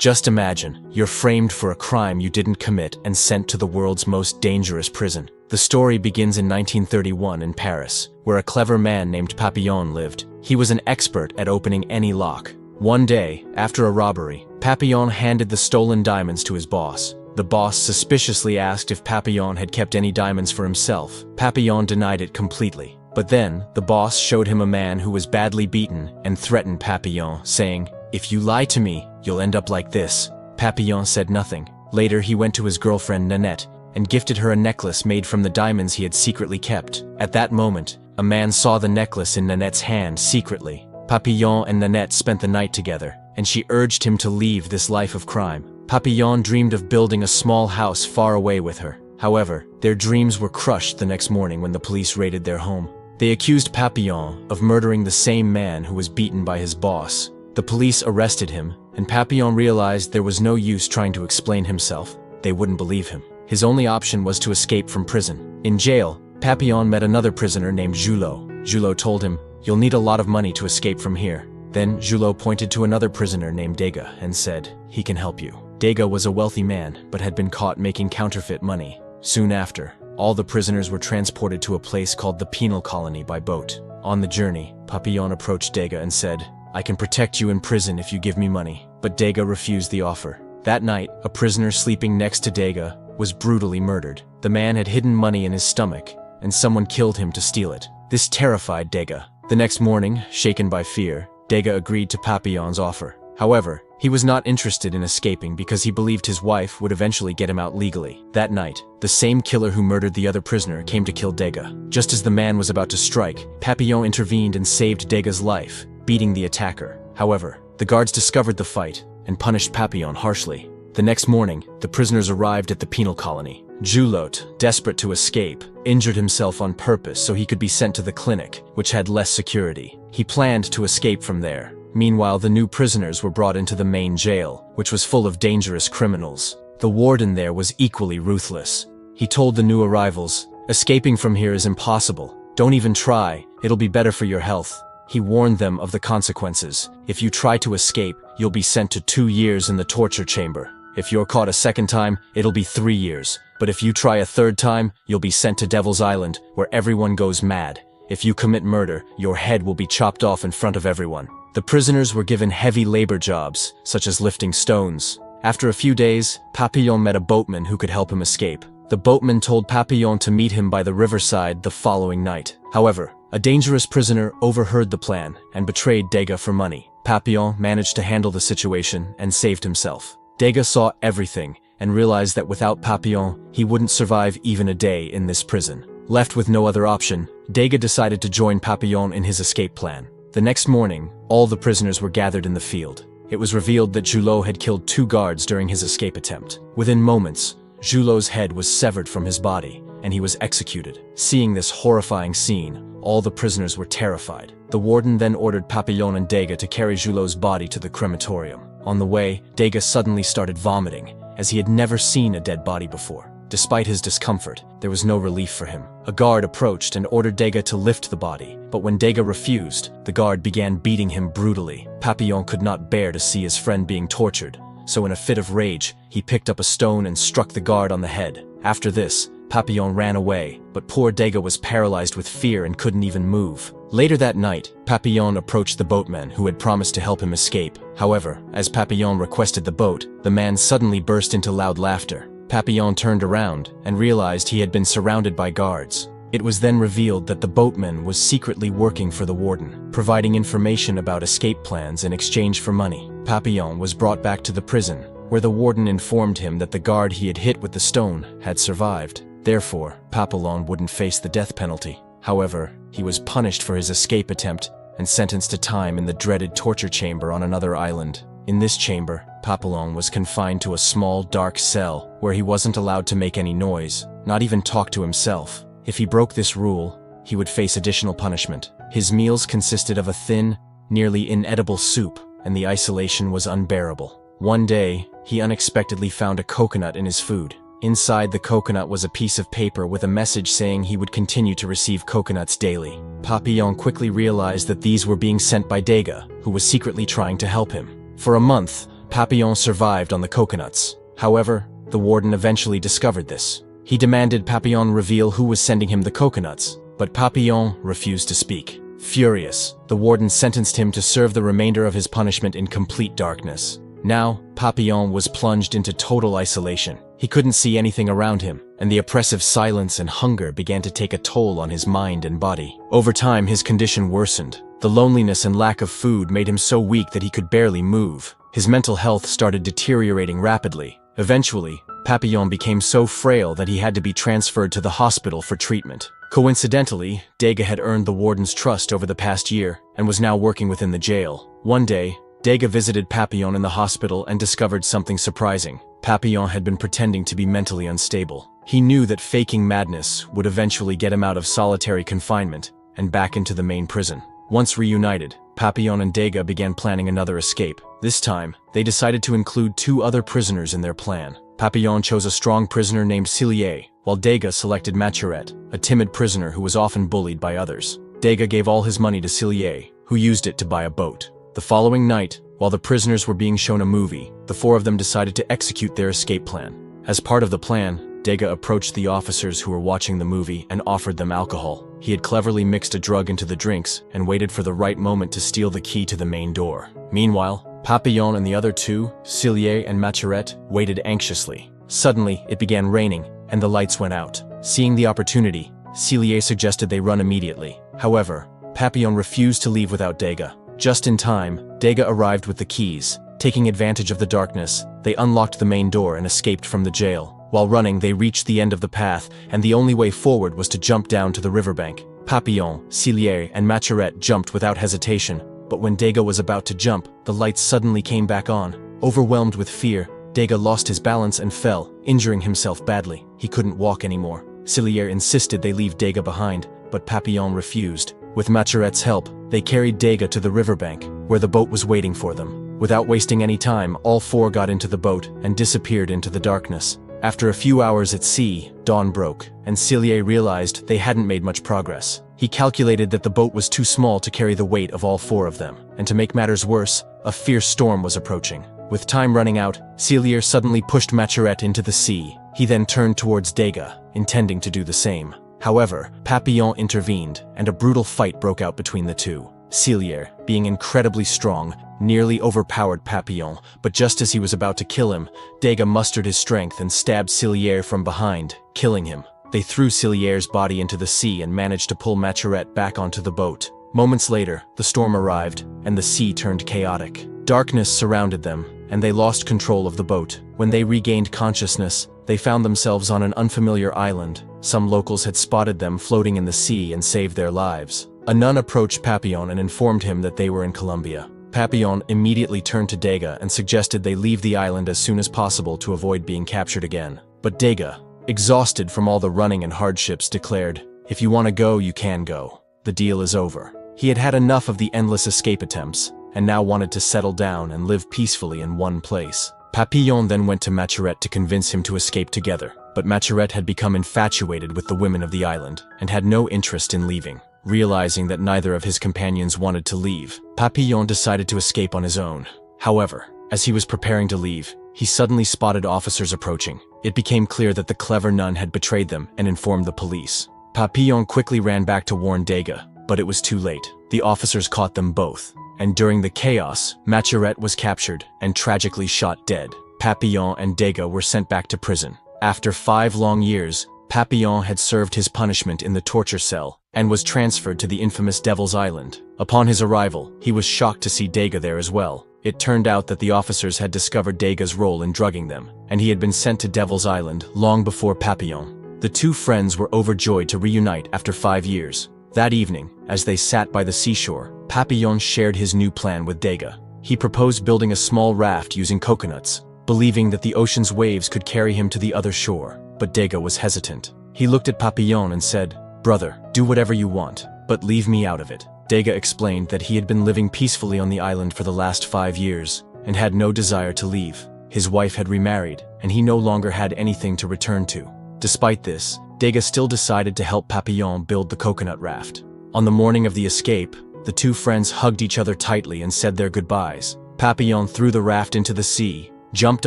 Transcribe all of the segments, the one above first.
Just imagine, you're framed for a crime you didn't commit and sent to the world's most dangerous prison. The story begins in 1931 in Paris, where a clever man named Papillon lived. He was an expert at opening any lock. One day, after a robbery, Papillon handed the stolen diamonds to his boss. The boss suspiciously asked if Papillon had kept any diamonds for himself. Papillon denied it completely. But then, the boss showed him a man who was badly beaten and threatened Papillon, saying, "If you lie to me, you'll end up like this." Papillon said nothing. Later, he went to his girlfriend Nanette and gifted her a necklace made from the diamonds he had secretly kept. At that moment, a man saw the necklace in Nanette's hand secretly. Papillon and Nanette spent the night together, and she urged him to leave this life of crime. Papillon dreamed of building a small house far away with her. However, their dreams were crushed the next morning when the police raided their home. They accused Papillon of murdering the same man who was beaten by his boss. The police arrested him, and Papillon realized there was no use trying to explain himself. They wouldn't believe him. His only option was to escape from prison. In jail, Papillon met another prisoner named Julot. Julot told him, "You'll need a lot of money to escape from here." Then Julot pointed to another prisoner named Degas and said, "He can help you." Degas was a wealthy man, but had been caught making counterfeit money. Soon after, all the prisoners were transported to a place called the penal colony by boat. On the journey, Papillon approached Degas and said, "I can protect you in prison if you give me money." But Degas refused the offer. That night, a prisoner sleeping next to Degas was brutally murdered. The man had hidden money in his stomach, and someone killed him to steal it. This terrified Degas. The next morning, shaken by fear, Degas agreed to Papillon's offer. However, he was not interested in escaping because he believed his wife would eventually get him out legally. That night, the same killer who murdered the other prisoner came to kill Degas. Just as the man was about to strike, Papillon intervened and saved Degas' life, beating the attacker. However, the guards discovered the fight and punished Papillon harshly. The next morning, the prisoners arrived at the penal colony. Julot, desperate to escape, injured himself on purpose so he could be sent to the clinic, which had less security. He planned to escape from there. Meanwhile, the new prisoners were brought into the main jail, which was full of dangerous criminals. The warden there was equally ruthless. He told the new arrivals, "Escaping from here is impossible. Don't even try, it'll be better for your health." He warned them of the consequences. If you try to escape, you'll be sent to 2 years in the torture chamber. If you're caught a second time, it'll be 3 years. But if you try a third time, you'll be sent to Devil's Island, where everyone goes mad. If you commit murder, your head will be chopped off in front of everyone. The prisoners were given heavy labor jobs, such as lifting stones. After a few days, Papillon met a boatman who could help him escape. The boatman told Papillon to meet him by the riverside the following night. However, a dangerous prisoner overheard the plan and betrayed Degas for money. Papillon managed to handle the situation and saved himself. Degas saw everything and realized that without Papillon, he wouldn't survive even a day in this prison. Left with no other option, Degas decided to join Papillon in his escape plan. The next morning, all the prisoners were gathered in the field. It was revealed that Julot had killed 2 guards during his escape attempt. Within moments, Julot's head was severed from his body, and he was executed. Seeing this horrifying scene, all the prisoners were terrified. The warden then ordered Papillon and Degas to carry Julot's body to the crematorium. On the way, Degas suddenly started vomiting, as he had never seen a dead body before. Despite his discomfort, there was no relief for him. A guard approached and ordered Degas to lift the body, but when Degas refused, the guard began beating him brutally. Papillon could not bear to see his friend being tortured, so in a fit of rage, he picked up a stone and struck the guard on the head. After this, Papillon ran away, but poor Degas was paralyzed with fear and couldn't even move. Later that night, Papillon approached the boatman who had promised to help him escape. However, as Papillon requested the boat, the man suddenly burst into loud laughter. Papillon turned around and realized he had been surrounded by guards. It was then revealed that the boatman was secretly working for the warden, providing information about escape plans in exchange for money. Papillon was brought back to the prison, where the warden informed him that the guard he had hit with the stone had survived. Therefore, Papillon wouldn't face the death penalty. However, he was punished for his escape attempt and sentenced to time in the dreaded torture chamber on another island. In this chamber, Papillon was confined to a small, dark cell where he wasn't allowed to make any noise, not even talk to himself. If he broke this rule, he would face additional punishment. His meals consisted of a thin, nearly inedible soup, and the isolation was unbearable. One day, he unexpectedly found a coconut in his food. Inside the coconut was a piece of paper with a message saying he would continue to receive coconuts daily. Papillon quickly realized that these were being sent by Degas, who was secretly trying to help him. For a month, Papillon survived on the coconuts. However, the warden eventually discovered this. He demanded Papillon reveal who was sending him the coconuts, but Papillon refused to speak. Furious, the warden sentenced him to serve the remainder of his punishment in complete darkness. Now, Papillon was plunged into total isolation. He couldn't see anything around him, and the oppressive silence and hunger began to take a toll on his mind and body. Over time, his condition worsened. The loneliness and lack of food made him so weak that he could barely move. His mental health started deteriorating rapidly. Eventually, Papillon became so frail that he had to be transferred to the hospital for treatment. Coincidentally, Degas had earned the warden's trust over the past year and was now working within the jail. One day, Degas visited Papillon in the hospital and discovered something surprising. Papillon had been pretending to be mentally unstable. He knew that faking madness would eventually get him out of solitary confinement and back into the main prison. Once reunited, Papillon and Degas began planning another escape. This time, they decided to include 2 other prisoners in their plan. Papillon chose a strong prisoner named Cillier, while Degas selected Maturette, a timid prisoner who was often bullied by others. Degas gave all his money to Cillier, who used it to buy a boat. The following night, while the prisoners were being shown a movie, the 4 of them decided to execute their escape plan. As part of the plan, Degas approached the officers who were watching the movie and offered them alcohol. He had cleverly mixed a drug into the drinks and waited for the right moment to steal the key to the main door. Meanwhile, Papillon and the other 2, Cillier and Maturette, waited anxiously. Suddenly, it began raining, and the lights went out. Seeing the opportunity, Cillier suggested they run immediately. However, Papillon refused to leave without Degas. Just in time, Degas arrived with the keys. Taking advantage of the darkness, they unlocked the main door and escaped from the jail. While running, they reached the end of the path, and the only way forward was to jump down to the riverbank. Papillon, Cillier, and Maturette jumped without hesitation, but when Degas was about to jump, the lights suddenly came back on. Overwhelmed with fear, Degas lost his balance and fell, injuring himself badly. He couldn't walk anymore. Cillier insisted they leave Degas behind, but Papillon refused. With Maturette's help, they carried Degas to the riverbank, where the boat was waiting for them. Without wasting any time, all 4 got into the boat and disappeared into the darkness. After a few hours at sea, dawn broke, and Cillier realized they hadn't made much progress. He calculated that the boat was too small to carry the weight of all 4 of them, and to make matters worse, a fierce storm was approaching. With time running out, Cillier suddenly pushed Maturette into the sea. He then turned towards Degas, intending to do the same. However, Papillon intervened, and a brutal fight broke out between the 2. Cillier, being incredibly strong, nearly overpowered Papillon, but just as he was about to kill him, Degas mustered his strength and stabbed Cillier from behind, killing him. They threw Cillier's body into the sea and managed to pull Maturette back onto the boat. Moments later, the storm arrived, and the sea turned chaotic. Darkness surrounded them, and they lost control of the boat. When they regained consciousness, they found themselves on an unfamiliar island. Some locals had spotted them floating in the sea and saved their lives. A nun approached Papillon and informed him that they were in Colombia. Papillon immediately turned to Degas and suggested they leave the island as soon as possible to avoid being captured again. But Degas, exhausted from all the running and hardships, declared, "If you want to go, you can go. The deal is over." He had had enough of the endless escape attempts, and now wanted to settle down and live peacefully in one place. Papillon then went to Maturette to convince him to escape together, but Maturette had become infatuated with the women of the island and had no interest in leaving. Realizing that neither of his companions wanted to leave, Papillon decided to escape on his own. However, as he was preparing to leave, he suddenly spotted officers approaching. It became clear that the clever nun had betrayed them and informed the police. Papillon quickly ran back to warn Degas, but it was too late. The officers caught them both, and during the chaos, Maturette was captured and tragically shot dead. Papillon and Degas were sent back to prison. After 5 long years, Papillon had served his punishment in the torture cell and was transferred to the infamous Devil's Island. Upon his arrival, he was shocked to see Degas there as well. It turned out that the officers had discovered Degas' role in drugging them, and he had been sent to Devil's Island long before Papillon. The 2 friends were overjoyed to reunite after 5 years. That evening, as they sat by the seashore, Papillon shared his new plan with Degas. He proposed building a small raft using coconuts, believing that the ocean's waves could carry him to the other shore. But Degas was hesitant. He looked at Papillon and said, "Brother, do whatever you want, but leave me out of it." Degas explained that he had been living peacefully on the island for the last 5 years and had no desire to leave. His wife had remarried, and he no longer had anything to return to. Despite this, Degas still decided to help Papillon build the coconut raft. On the morning of the escape, the 2 friends hugged each other tightly and said their goodbyes. Papillon threw the raft into the sea, jumped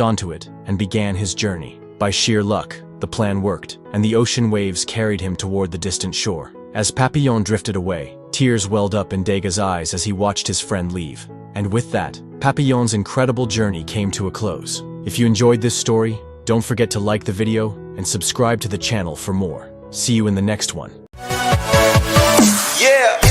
onto it, and began his journey. By sheer luck, the plan worked, and the ocean waves carried him toward the distant shore. As Papillon drifted away, tears welled up in Dega's eyes as he watched his friend leave. And with that, Papillon's incredible journey came to a close. If you enjoyed this story, don't forget to like the video and subscribe to the channel for more. See you in the next one. Yeah!